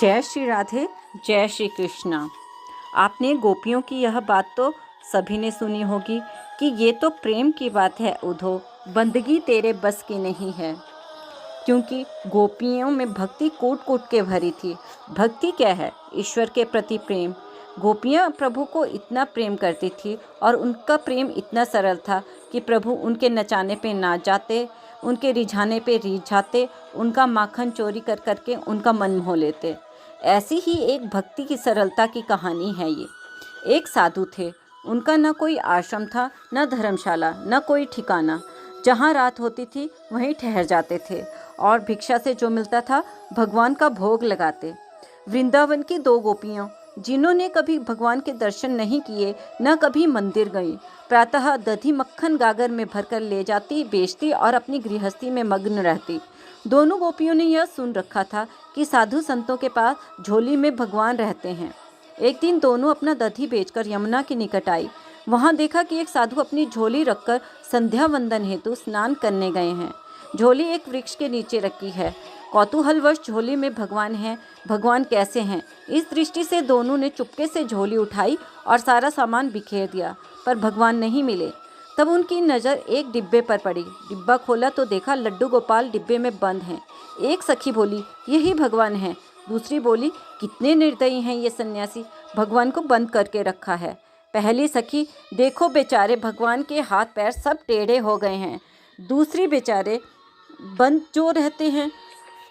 जय श्री राधे, जय श्री कृष्णा। आपने गोपियों की यह बात तो सभी ने सुनी होगी कि ये तो प्रेम की बात है उद्धव, बंदगी तेरे बस की नहीं है। क्योंकि गोपियों में भक्ति कूट कूट के भरी थी। भक्ति क्या है? ईश्वर के प्रति प्रेम। गोपियाँ प्रभु को इतना प्रेम करती थी और उनका प्रेम इतना सरल था कि प्रभु उनके नचाने पे नाच जाते, उनके रिझाने पे रिझ जाते, उनका माखन चोरी कर करके उनका मन मोह लेते। ऐसी ही एक भक्ति की सरलता की कहानी है ये। एक साधु थे, उनका न कोई आश्रम था, न धर्मशाला, न कोई ठिकाना। जहाँ रात होती थी वहीं ठहर जाते थे और भिक्षा से जो मिलता था भगवान का भोग लगाते। वृंदावन की दो गोपियाँ जिन्होंने कभी भगवान के दर्शन नहीं किए, न कभी मंदिर गई, प्रातः दधी मक्खन गागर में भरकर ले जाती, बेचती और अपनी गृहस्थी में मग्न रहती। दोनों गोपियों ने यह सुन रखा था कि साधु संतों के पास झोली में भगवान रहते हैं। एक दिन दोनों अपना दधी बेचकर यमुना के निकट आई। वहां देखा कि एक साधु अपनी झोली रखकर संध्या वंदन हेतु स्नान करने गए हैं। झोली एक वृक्ष के नीचे रखी है। कौतूहलवश झोली में भगवान हैं, भगवान कैसे हैं, इस दृष्टि से दोनों ने चुपके से झोली उठाई और सारा सामान बिखेर दिया, पर भगवान नहीं मिले। तब उनकी नज़र एक डिब्बे पर पड़ी। डिब्बा खोला तो देखा लड्डू गोपाल डिब्बे में बंद हैं। एक सखी बोली, यही भगवान हैं। दूसरी बोली, कितने निर्दयी हैं ये सन्यासी, भगवान को बंद करके रखा है। पहली सखी, देखो बेचारे भगवान के हाथ पैर सब टेढ़े हो गए हैं। दूसरी, बेचारे बंद जो रहते हैं,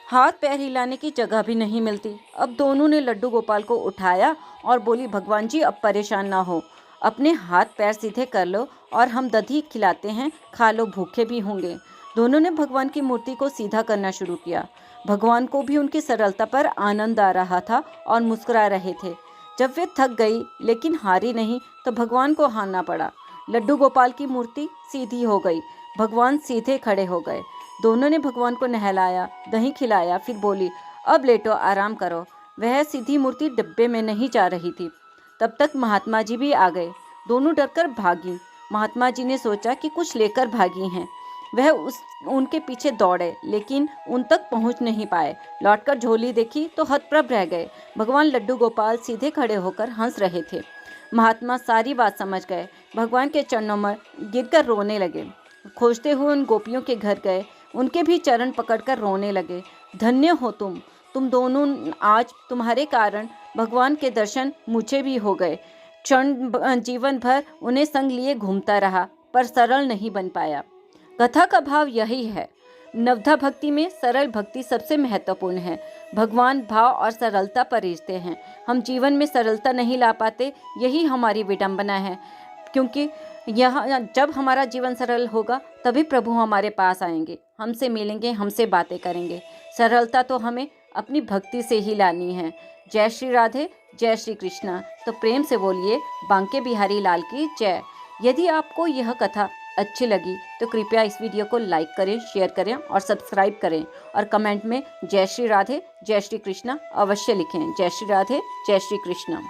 हाथ पैर हिलाने की जगह भी नहीं मिलती। अब दोनों ने लड्डू गोपाल को उठाया और बोली, भगवान जी अब परेशान ना हो, अपने हाथ पैर सीधे कर लो और हम दधी खिलाते हैं, खा लो, भूखे भी होंगे। दोनों ने भगवान की मूर्ति को सीधा करना शुरू किया। भगवान को भी उनकी सरलता पर आनंद आ रहा था और मुस्कुरा रहे थे। जब वे थक गई लेकिन हारी नहीं तो भगवान को हारना पड़ा। लड्डू गोपाल की मूर्ति सीधी हो गई, भगवान सीधे खड़े हो गए। दोनों ने भगवान को नहलाया, दही खिलाया, फिर बोली, अब लेटो, आराम करो। वह सीधी मूर्ति डिब्बे में नहीं जा रही थी। तब तक महात्मा जी भी आ गए। दोनों डरकर भागी। महात्मा जी ने सोचा कि कुछ लेकर भागी हैं। वह उनके पीछे दौड़े लेकिन उन तक पहुंच नहीं पाए। लौटकर झोली देखी तो हतप्रभ रह गए। भगवान लड्डू गोपाल सीधे खड़े होकर हंस रहे थे। महात्मा सारी बात समझ गए, भगवान के चरणों में गिरकर रोने लगे। खोजते हुए उन गोपियों के घर गए, उनके भी चरण पकड़कर रोने लगे। धन्य हो तुम दोनों, आज तुम्हारे कारण भगवान के दर्शन मुझे भी हो गए। क्षण जीवन भर उन्हें संग लिए घूमता रहा पर सरल नहीं बन पाया। कथा का भाव यही है, नवधा भक्ति में सरल भक्ति सबसे महत्वपूर्ण है। भगवान भाव और सरलता पर रिश्ते हैं। हम जीवन में सरलता नहीं ला पाते, यही हमारी विडंबना है। क्योंकि जब हमारा जीवन सरल होगा तभी प्रभु हमारे पास आएंगे, हमसे मिलेंगे, हमसे बातें करेंगे। सरलता तो हमें अपनी भक्ति से ही लानी है। जय श्री राधे, जय श्री कृष्णा। तो प्रेम से बोलिए बांके बिहारी लाल की जय। यदि आपको यह कथा अच्छी लगी तो कृपया इस वीडियो को लाइक करें, शेयर करें और सब्सक्राइब करें और कमेंट में जय श्री राधे, जय श्री कृष्णा अवश्य लिखें। जय श्री राधे, जय श्री कृष्णा।